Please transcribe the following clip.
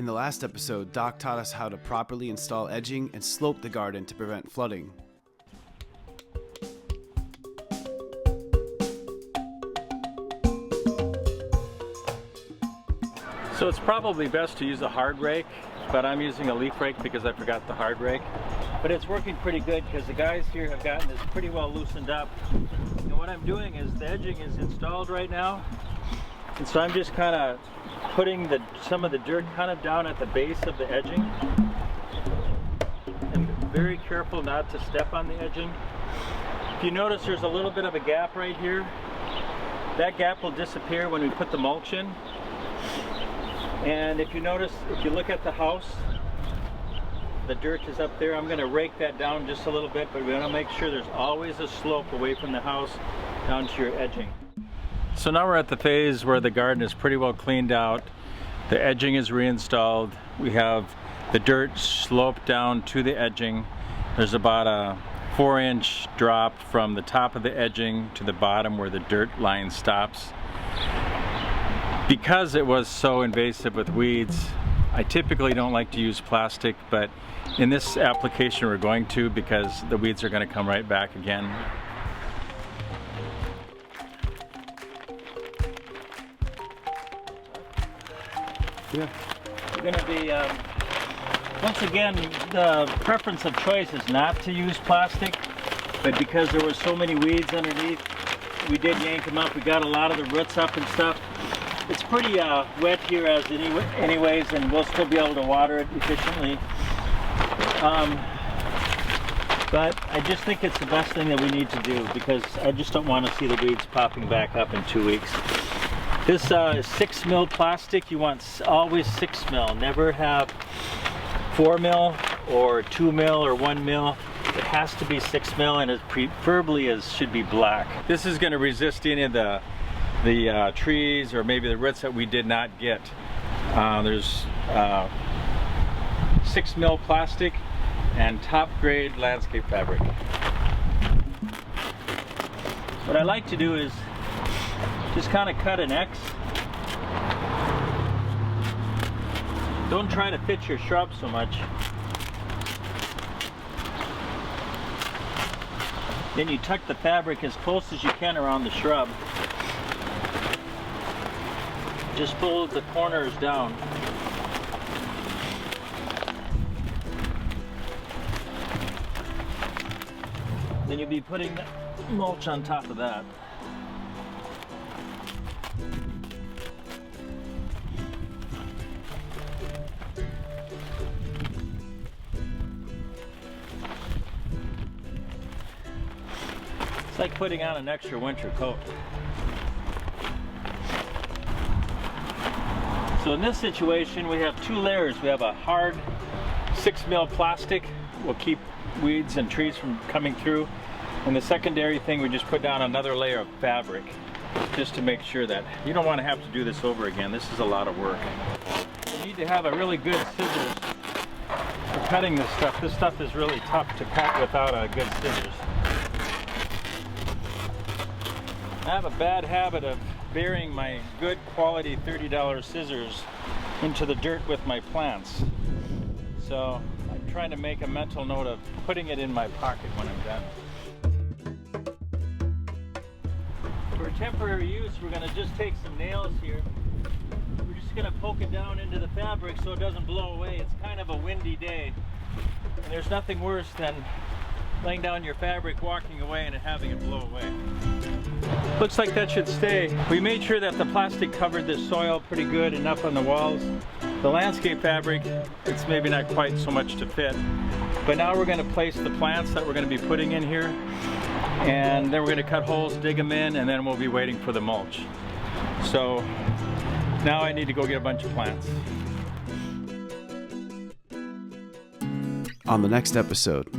In the last episode, Doc taught us how to properly install edging and slope the garden to prevent flooding. So it's probably best to use a hard rake, but I'm using a leaf rake because I forgot the hard rake. But it's working pretty good because the guys here have gotten this pretty well loosened up. And what I'm doing is the edging is installed right now. And so I'm just kind of putting some of the dirt kind of down at the base of the edging. And very careful not to step on the edging. If you notice, there's a little bit of a gap right here. That gap will disappear when we put the mulch in. And if you notice, if you look at the house, the dirt is up there. I'm going to rake that down just a little bit, but we want to make sure there's always a slope away from the house down to your edging. So now we're at the phase where the garden is pretty well cleaned out. The edging is reinstalled. We have the dirt sloped down to the edging. There's about a 4-inch drop from the top of the edging to the bottom where the dirt line stops. Because it was so invasive with weeds, I typically don't like to use plastic, but in this application we're going to, because the weeds are going to come right back again. Yeah. We're going to be, once again, the preference of choice is not to use plastic, but because there were so many weeds underneath, we did yank them up. We got a lot of the roots up and stuff. It's pretty wet here as anyways, and we'll still be able to water it efficiently. But I just think it's the best thing that we need to do because I just don't want to see the weeds popping back up in 2 weeks. This is 6 mil plastic. You want always 6 mil. Never have 4 mil or 2 mil or 1 mil. It has to be 6 mil, and it preferably should be black. This is going to resist any of the trees or maybe the roots that we did not get. There's 6 mil plastic and top grade landscape fabric. What I like to do is just kind of cut an X. Don't try to fit your shrub so much. Then you tuck the fabric as close as you can around the shrub. Just pull the corners down. Then you'll be putting the mulch on top of that. It's like putting on an extra winter coat. So in this situation, we have 2 layers. We have a hard 6 mil plastic. Will keep weeds and trees from coming through. And the secondary thing, we just put down another layer of fabric just to make sure that you don't want to have to do this over again. This is a lot of work. You need to have a really good scissors for cutting this stuff. This stuff is really tough to cut without a good scissors. I have a bad habit of burying my good quality $30 scissors into the dirt with my plants. So I'm trying to make a mental note of putting it in my pocket when I'm done. For temporary use, we're going to just take some nails here. We're just going to poke it down into the fabric so it doesn't blow away. It's kind of a windy day, and there's nothing worse than laying down your fabric, walking away, and having it blow away. Looks like that should stay. We made sure that the plastic covered the soil pretty good enough on the walls. The landscape fabric, it's maybe not quite so much to fit. But now we're going to place the plants that we're going to be putting in here. And then we're going to cut holes, dig them in, and then we'll be waiting for the mulch. So now I need to go get a bunch of plants. On the next episode,